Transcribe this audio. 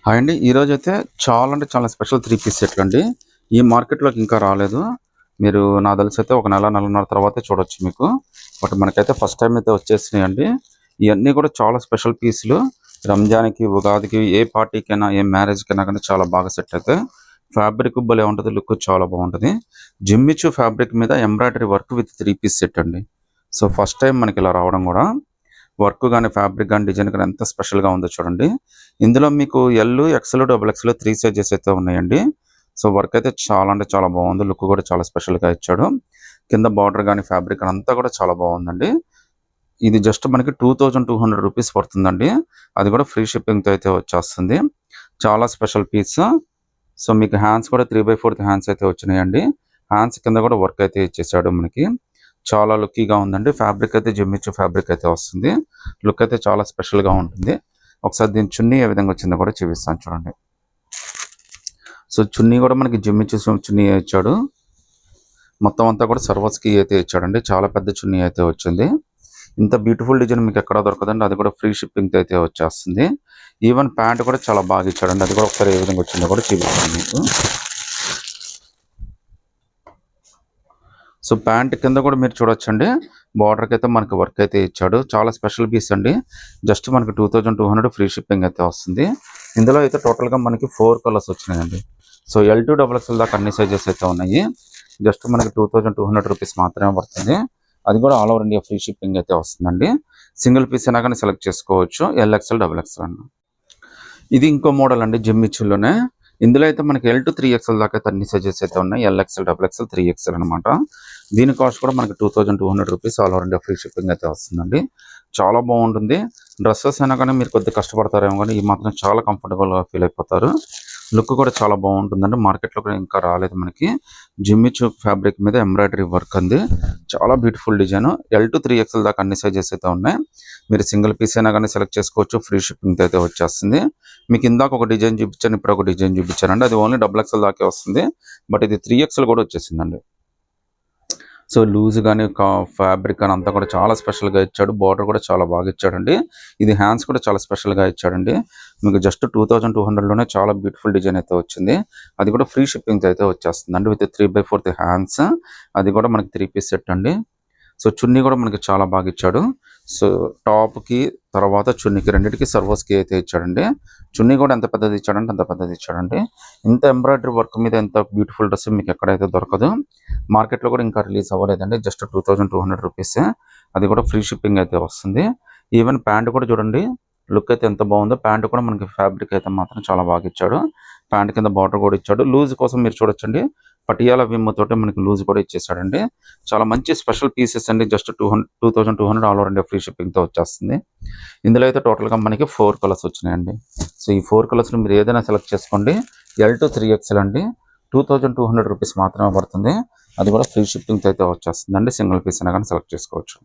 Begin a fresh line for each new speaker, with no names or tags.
Hi అండి. ఈరోజైతే చాలా అంటే చాలా స్పెషల్ 3 పీస్ సెట్లండి. ఈ మార్కెట్‌లోకి ఇంకా రాలేదు. మీరు నాకు తెలిసైతే ఒక నెల, నెలన్నర తర్వాతే చూడొచ్చు మీకు. బట్ మనకైతే ఫస్ట్ టైమ్ అయితే వచ్చేసినాయండి. ఇయన్నీ కూడా చాలా స్పెషల్ పీసులు. రంజాన్‌కి, ఉగాదికి ఏ పార్టీకైనా, ఏ మ్యారేజ్‌కైనా కానీ చాలా బాగా సెట్ అవుతాయి. ఫ్యాబ్రిక్ భలే ఉంటది. లుక్ చాలా బాగుంటది. జిమ్మిచూ ఫ్యాబ్రిక్ మీద embroidery work with 3 piece set అండి. సో ఫస్ట్ టైం మనకి ఇలా రావడం కూడా వర్క్ కానీ ఫ్యాబ్రిక్ కానీ డిజైన్ కానీ ఎంత స్పెషల్గా ఉందో చూడండి. ఇందులో మీకు L, XL, double XL 3 sizes అయితే ఉన్నాయండి. సో వర్క్ అయితే చాలా అంటే చాలా బాగుంది. లుక్ కూడా చాలా స్పెషల్గా ఇచ్చాడు. కింద బార్డర్ కానీ ఫ్యాబ్రిక్ అంతా కూడా చాలా బాగుందండి. ఇది జస్ట్ మనకి 2200 రూపీస్ పడుతుందండి. అది కూడా ఫ్రీ షిప్పింగ్తో అయితే వచ్చేస్తుంది. చాలా స్పెషల్ పీస్. సో మీకు హ్యాండ్స్ కూడా 3/4 హ్యాండ్స్ అయితే వచ్చినాయండి. హ్యాండ్స్ కింద కూడా వర్క్ అయితే ఇచ్చేసాడు మనకి. చాలా లుక్కీగా ఉందండి. ఫ్యాబ్రిక్ అయితే జిమ్మిచూ ఫ్యాబ్రిక్ అయితే వస్తుంది. లుక్ అయితే చాలా స్పెషల్గా ఉంటుంది. ఒకసారి దీని చున్నీ ఏ విధంగా వచ్చిందో కూడా చూపిస్తాను చూడండి. సో చున్నీ కూడా మనకి జిమ్మిచూ చున్నీ ఇచ్చాడు. మొత్తం అంతా కూడా సర్వస్కి అయితే ఇచ్చాడండి. చాలా పెద్ద చున్నీ అయితే వచ్చింది. ఇంత బ్యూటిఫుల్ డిజైన్ మీకు ఎక్కడ దొరకదండి. అది కూడా ఫ్రీ షిప్పింగ్ అయితే వచ్చేస్తుంది. ఈవెన్ ప్యాంట్ కూడా చాలా బాగా ఇచ్చాడండి. అది కూడా ఒకసారి ఏ విధంగా వచ్చిందో కూడా చూపిస్తాను మీకు. సో ప్యాంట్ కింద కూడా మీరు చూడొచ్చండి. బార్డర్కి అయితే మనకి వర్క్ అయితే ఇచ్చాడు. చాలా స్పెషల్ పీస్ అండి. జస్ట్ మనకి 2200 ఫ్రీ షిప్పింగ్ అయితే వస్తుంది. ఇందులో అయితే టోటల్గా మనకి 4 కలర్స్ వచ్చినాయండి. So L to double XL దాకా అన్ని సైజెస్ అయితే ఉన్నాయి. జస్ట్ మనకి 2200 రూపీస్ మాత్రమే పడుతుంది. అది కూడా all over India free shipping అయితే వస్తుందండి. సింగిల్ పీస్ అయినా కానీ సెలెక్ట్ చేసుకోవచ్చు. ఎల్ ఎక్స్ఎల్, డబుల్ ఎక్స్ఎల్ అన్న. ఇది ఇంకో మోడల్ అండి జిమ్మిచూలోనే. ఇందులో అయితే మనకి ఎల్ టు 3XL దాకా అయితే అన్ని సైజెస్ అయితే ఉన్నాయి. L XL, double XL, 3XL అనమాట. దీని కాస్ట్ కూడా మనకి 2200 rupees all over India free shipping అయితే వస్తుందండి. చాలా బాగుంటుంది. డ్రెస్సెస్ అయినా కానీ మీరు కొద్దిగా కష్టపడతారేమో కానీ ఈ మాత్రం చాలా కంఫర్టబుల్గా ఫీల్ అయిపోతారు. లుక్ కూడా చాలా బాగుంటుందండి. మార్కెట్లో కూడా ఇంకా రాలేదు మనకి. జిమ్మిచూ ఫ్యాబ్రిక్ మీద ఎంబ్రాయిడరీ వర్క్ అంది. చాలా beautiful design. L to 3XL దాకా అన్ని సైజెస్ అయితే ఉన్నాయి. మీరు సింగిల్ పీస్ అయినా కానీ సెలెక్ట్ చేసుకోవచ్చు. ఫ్రీ షిప్పింగ్ అయితే వచ్చేస్తుంది. మీకు ఇందాక ఒక డిజైన్ చూపించాను, ఇప్పుడు ఒక డిజైన్ చూపించానండి. అది ఓన్లీ డబుల్ ఎక్స్ఎల్ దాకే వస్తుంది. బట్ ఇది 3XL కూడా వచ్చేసిందండి. సో లూజ్ కానీ ఫ్యాబ్రిక్ కానీ అంతా కూడా చాలా స్పెషల్గా ఇచ్చాడు. బార్డర్ కూడా చాలా బాగా ఇచ్చాడండి. ఇది హ్యాండ్స్ కూడా చాలా స్పెషల్గా ఇచ్చాడండి. మీకు జస్ట్ 2200లోనే చాలా బ్యూటిఫుల్ డిజైన్ అయితే వచ్చింది. అది కూడా ఫ్రీ షిప్పింగ్ అయితే వచ్చేస్తుందండి. With 3/4 hands. అది కూడా మనకి 3 పీస్ సెట్ అండి. సో చున్నీ కూడా మనకి చాలా బాగా ఇచ్చాడు. సో టాప్కి తర్వాత చున్నీకి రెండింటికి సర్వస్కి అయితే ఇచ్చాడండి. చున్నీ కూడా ఎంత పెద్దది ఇచ్చాడంటే అంత పెద్దది ఇచ్చాడండి. ఇంత ఎంబ్రాయిడరీ వర్క్ మీద ఎంత బ్యూటిఫుల్ డ్రెస్ మీకు ఎక్కడైతే దొరకదు. మార్కెట్లో కూడా ఇంకా రిలీజ్ అవ్వలేదండి. Just 2200 rupees. అది కూడా ఫ్రీ షిప్పింగ్ అయితే వస్తుంది. ఈవెన్ ప్యాంట్ కూడా చూడండి. లుక్ అయితే ఎంత బాగుందో. ప్యాంట్ కూడా మనకి ఫ్యాబ్రిక్ అయితే మాత్రం చాలా బాగా ఇచ్చాడు. ప్యాంట్ కింద బార్డర్ కూడా ఇచ్చాడు. లూజ్ కోసం మీరు చూడొచ్చండి. పటియాలా విమ్ తోటి మనకి లూజ్ కూడా ఇచ్చేసాడండి. చాలా మంచి స్పెషల్ పీసెస్ అండి. Just 2200 all over India free షిప్పింగ్తో వచ్చేస్తుంది. ఇందులో అయితే టోటల్గా మనకి 4 కలర్స్ వచ్చినాయండి. సో ఈ 4 కలర్స్లో మీరు ఏదైనా సెలెక్ట్ చేసుకోండి. ఎల్ టు 3XL అండి. 2200 రూపీస్ మాత్రమే పడుతుంది. అది కూడా ఫ్రీ షిప్పింగ్తో అయితే వచ్చేస్తుందండి. సింగిల్ పీస్ అయినా కానీ సెలెక్ట్ చేసుకోవచ్చు.